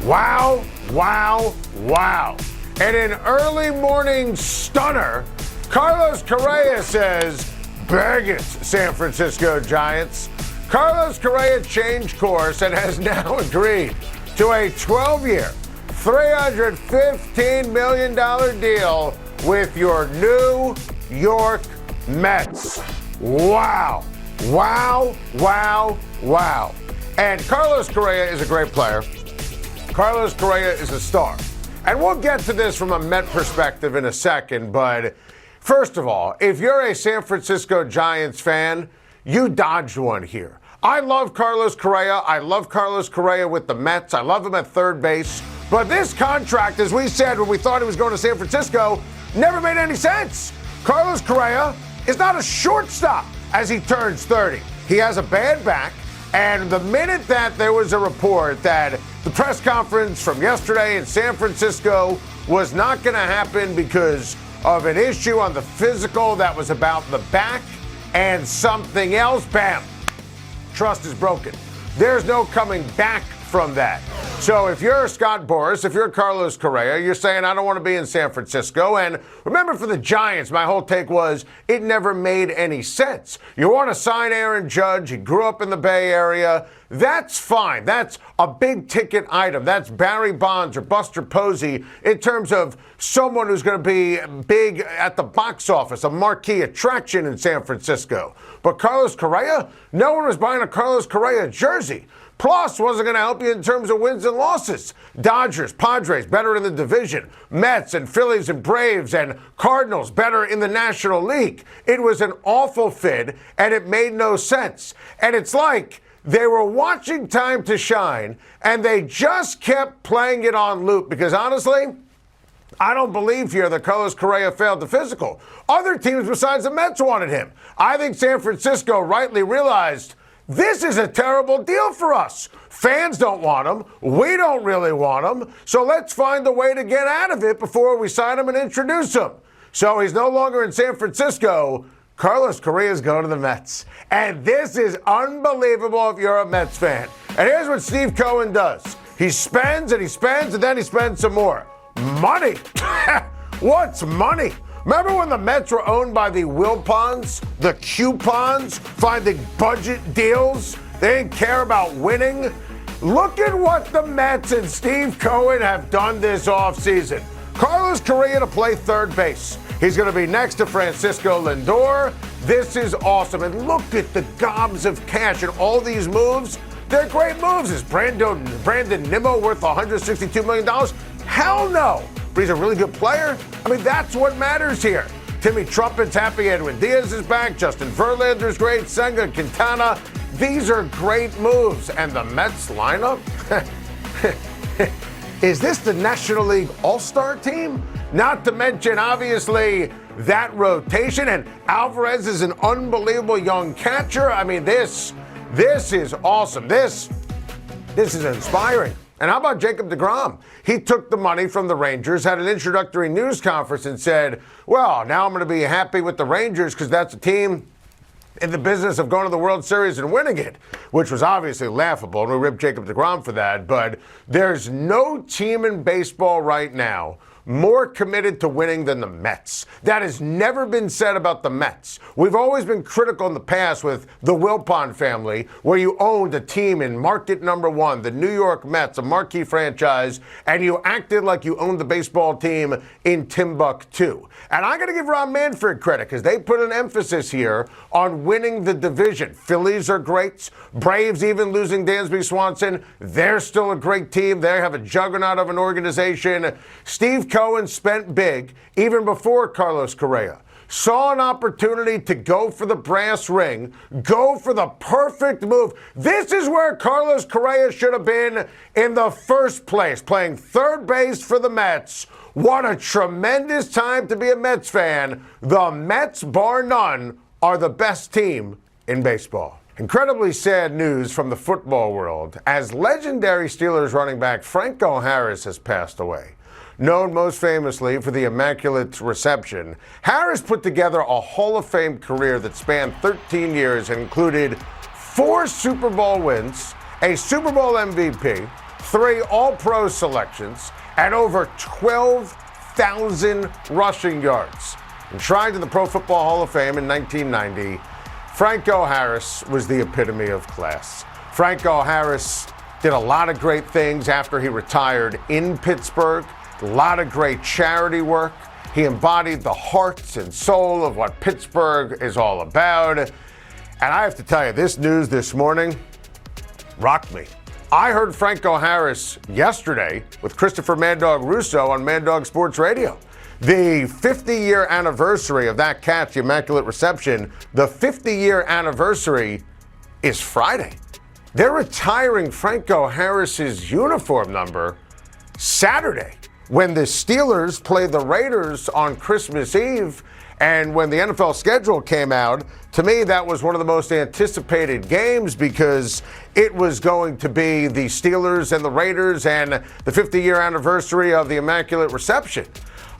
Wow, wow, wow. And an early morning stunner, Carlos Correa says, bag it, San Francisco Giants. Carlos Correa changed course and has now agreed to a 12-year, $315 million deal with your New York Mets. Wow, wow, wow, wow. And Carlos Correa is a great player. Carlos Correa is a star. And we'll get to this from a Met perspective in a second, but first of all, if you're a San Francisco Giants fan, you dodged one here. I love Carlos Correa. I love Carlos Correa with the Mets. I love him at third base. But this contract, as we said when we thought he was going to San Francisco, never made any sense. Carlos Correa is not a shortstop as he turns 30. He has a bad back. And the minute that there was a report that the press conference from yesterday in San Francisco was not going to happen because of an issue on the physical that was about the back and something else, bam, trust is broken. There's no coming back from that. So if you're Scott Boras, if you're Carlos Correa, you're saying, I don't want to be in San Francisco. And remember, for the Giants, my whole take was it never made any sense. You want to sign Aaron Judge. He grew up in the Bay Area. That's fine. That's a big ticket item. That's Barry Bonds or Buster Posey in terms of someone who's going to be big at the box office, a marquee attraction in San Francisco. But Carlos Correa, no one was buying a Carlos Correa jersey. Plus, wasn't going to help you in terms of wins and losses. Dodgers, Padres, better in the division. Mets and Phillies and Braves and Cardinals, better in the National League. It was an awful fit, and it made no sense. And it's like they were watching Time to Shine, and they just kept playing it on loop. Because honestly, I don't believe here that Carlos Correa failed the physical. Other teams besides the Mets wanted him. I think San Francisco rightly realized this is a terrible deal for us. Fans don't want him. We don't really want him. So let's find a way to get out of it before we sign him and introduce him. So he's no longer in San Francisco. Carlos Correa is going to the Mets. And this is unbelievable if you're a Mets fan. And here's what Steve Cohen does. He spends and he spends and then he spends some more. Money. What's money? Remember when the Mets were owned by the Wilpons, the coupons, finding budget deals? They didn't care about winning. Look at what the Mets and Steve Cohen have done this offseason. Carlos Correa to play third base. He's going to be next to Francisco Lindor. This is awesome. And look at the gobs of cash and all these moves. They're great moves. Is Brandon Nimmo worth $162 million? Hell no. But he's a really good player. I mean, that's what matters here. Timmy Trumpet's happy. Edwin Diaz is back. Justin Verlander's great. Senga Quintana. These are great moves. And the Mets lineup? Is this the National League All-Star team? Not to mention, obviously, that rotation. And Alvarez is an unbelievable young catcher. I mean, this is awesome. This is inspiring. And how about Jacob deGrom? He took the money from the Rangers, had an introductory news conference and said, well, now I'm going to be happy with the Rangers because that's a team in the business of going to the World Series and winning it, which was obviously laughable. And we ripped Jacob deGrom for that. But there's no team in baseball right now more committed to winning than the Mets. That has never been said about the Mets. We've always been critical in the past with the Wilpon family, where you owned a team in market number one, the New York Mets, a marquee franchise, and you acted like you owned the baseball team in Timbuktu. And I got to give Rob Manfred credit because they put an emphasis here on winning the division. Phillies are great. Braves, even losing Dansby Swanson, they're still a great team. They have a juggernaut of an organization. Steve Cohen spent big even before Carlos Correa. Saw an opportunity to go for the brass ring, go for the perfect move. This is where Carlos Correa should have been in the first place, playing third base for the Mets. What a tremendous time to be a Mets fan. The Mets, bar none, are the best team in baseball. Incredibly sad news from the football world as legendary Steelers running back Franco has passed away. Known most famously for the Immaculate Reception, Harris put together a Hall of Fame career that spanned 13 years and included 4 Super Bowl wins, a Super Bowl MVP, 3 All-Pro selections, and over 12,000 rushing yards. Enshrined in the Pro Football Hall of Fame in 1990, Franco Harris was the epitome of class. Franco Harris did a lot of great things after he retired in Pittsburgh, a lot of great charity work. He embodied the heart and soul of what Pittsburgh is all about. And I have to tell you, this news this morning rocked me. I heard Franco Harris yesterday with Christopher Mad Dog Russo on Mad Dog Sports Radio. The 50-year anniversary of that catch, the Immaculate Reception, the 50-year anniversary is Friday. They're retiring Franco Harris's uniform number Saturday when the Steelers play the Raiders on Christmas Eve. And when the NFL schedule came out, to me, that was one of the most anticipated games because it was going to be the Steelers and the Raiders and the 50-year anniversary of the Immaculate Reception.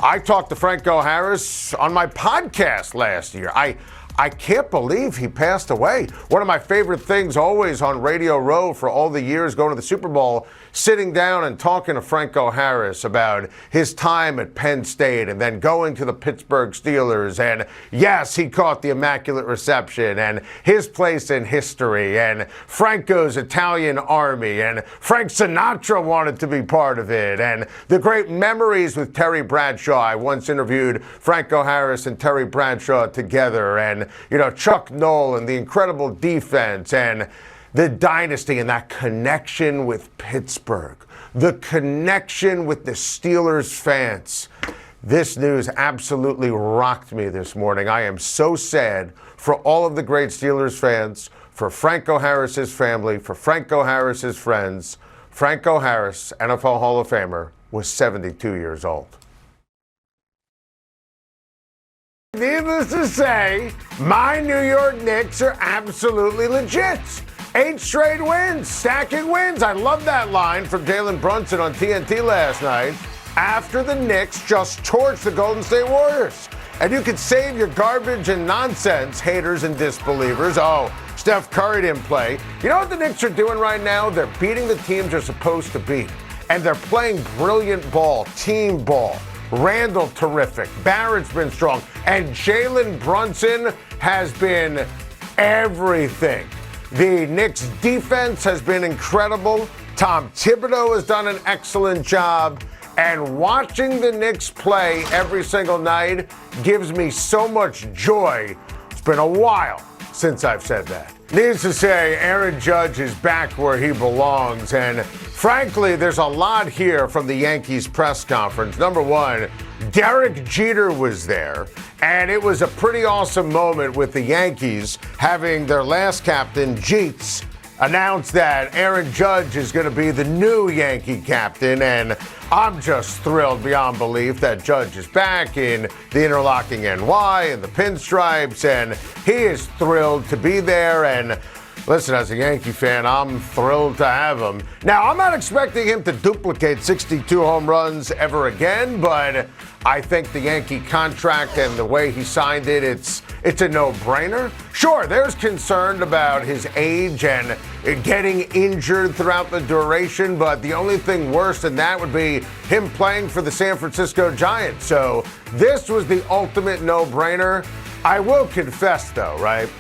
I talked to Franco Harris on my podcast last year. I can't believe he passed away. One of my favorite things always on Radio Row for all the years going to the Super Bowl, sitting down and talking to Franco Harris about his time at Penn State and then going to the Pittsburgh Steelers. And yes, he caught the Immaculate Reception and his place in history and Franco's Italian Army, and Frank Sinatra wanted to be part of it, and the great memories with Terry Bradshaw. I once interviewed Franco Harris and Terry Bradshaw together, and Chuck Noll and the incredible defense and the dynasty and that connection with Pittsburgh, the connection with the Steelers fans. This news absolutely rocked me this morning. I am so sad for all of the great Steelers fans, for Franco Harris's family, for Franco Harris's friends. Franco Harris, NFL Hall of Famer, was 72 years old. Needless to say, my New York Knicks are absolutely legit. 8 straight wins, stacking wins. I love that line from Jalen Brunson on TNT last night after the Knicks just torched the Golden State Warriors. And you could save your garbage and nonsense, haters and disbelievers. Oh, Steph Curry didn't play. You know what the Knicks are doing right now? They're beating the teams they're supposed to beat. And they're playing brilliant ball, team ball. Randall, terrific. Barrett's been strong. And Jalen Brunson has been everything. The Knicks defense has been incredible. Tom Thibodeau has done an excellent job. And watching the Knicks play every single night gives me so much joy. It's been a while since I've said that. Needless to say, Aaron Judge is back where he belongs. And frankly, there's a lot here from the Yankees press conference. Number one, Derek Jeter was there, and it was a pretty awesome moment with the Yankees having their last captain, Jeets, announce that Aaron Judge is going to be the new Yankee captain, and I'm just thrilled beyond belief that Judge is back in the interlocking NY and the pinstripes, and he is thrilled to be there. And listen, as a Yankee fan, I'm thrilled to have him. Now, I'm not expecting him to duplicate 62 home runs ever again, but I think the Yankee contract and the way he signed it, it's a no-brainer. Sure, there's concern about his age and getting injured throughout the duration, but the only thing worse than that would be him playing for the San Francisco Giants. So this was the ultimate no-brainer. I will confess, though, right?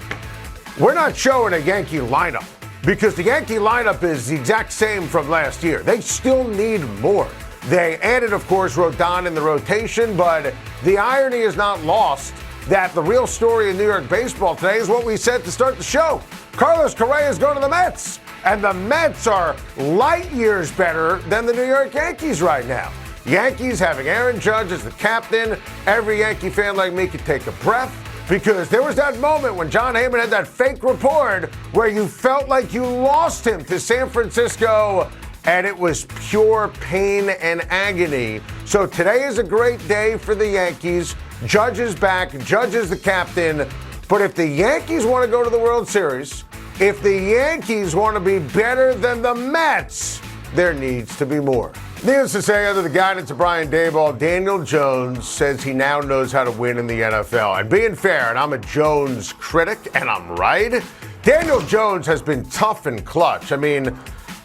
We're not showing a Yankee lineup because the Yankee lineup is the exact same from last year. They still need more. They added, of course, Rodon in the rotation, but the irony is not lost that the real story in New York baseball today is what we said to start the show. Carlos Correa is going to the Mets, and the Mets are light years better than the New York Yankees right now. Yankees having Aaron Judge as the captain, every Yankee fan like me could take a breath, because there was that moment when John Heyman had that fake report where you felt like you lost him to San Francisco, and it was pure pain and agony. So today is a great day for the Yankees. Judge is back. Judge is the captain. But if the Yankees want to go to the World Series, if the Yankees want to be better than the Mets, there needs to be more. Needless to say, under the guidance of Brian Daboll, Daniel Jones says he now knows how to win in the NFL. And being fair, and I'm a Jones critic, and I'm right, Daniel Jones has been tough and clutch. I mean,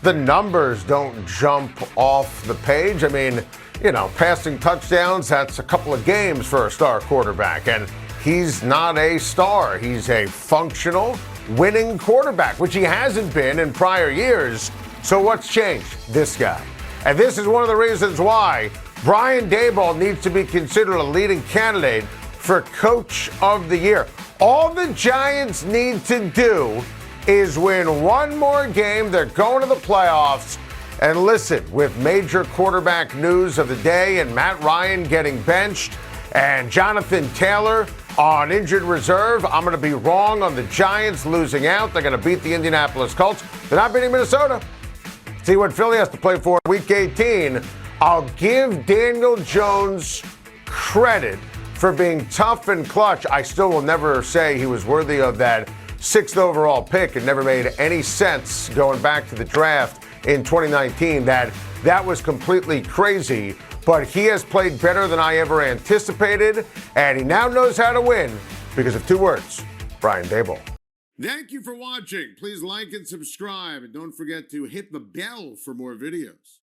the numbers don't jump off the page. I mean, you know, passing touchdowns, that's a couple of games for a star quarterback. And he's not a star. He's a functional, winning quarterback, which he hasn't been in prior years. So what's changed? This guy. And this is one of the reasons why Brian Daboll needs to be considered a leading candidate for Coach of the Year. All the Giants need to do is win one more game. They're going to the playoffs. And listen, with major quarterback news of the day and Matt Ryan getting benched and Jonathan Taylor on injured reserve, I'm going to be wrong on the Giants losing out. They're going to beat the Indianapolis Colts. They're not beating Minnesota. See what Philly has to play for in Week 18. I'll give Daniel Jones credit for being tough and clutch. I still will never say he was worthy of that 6th overall pick. It never made any sense going back to the draft in 2019. That was completely crazy. But he has played better than I ever anticipated, and he now knows how to win because of 2 words: Brian Daboll. Thank you for watching. Please like and subscribe, and don't forget to hit the bell for more videos.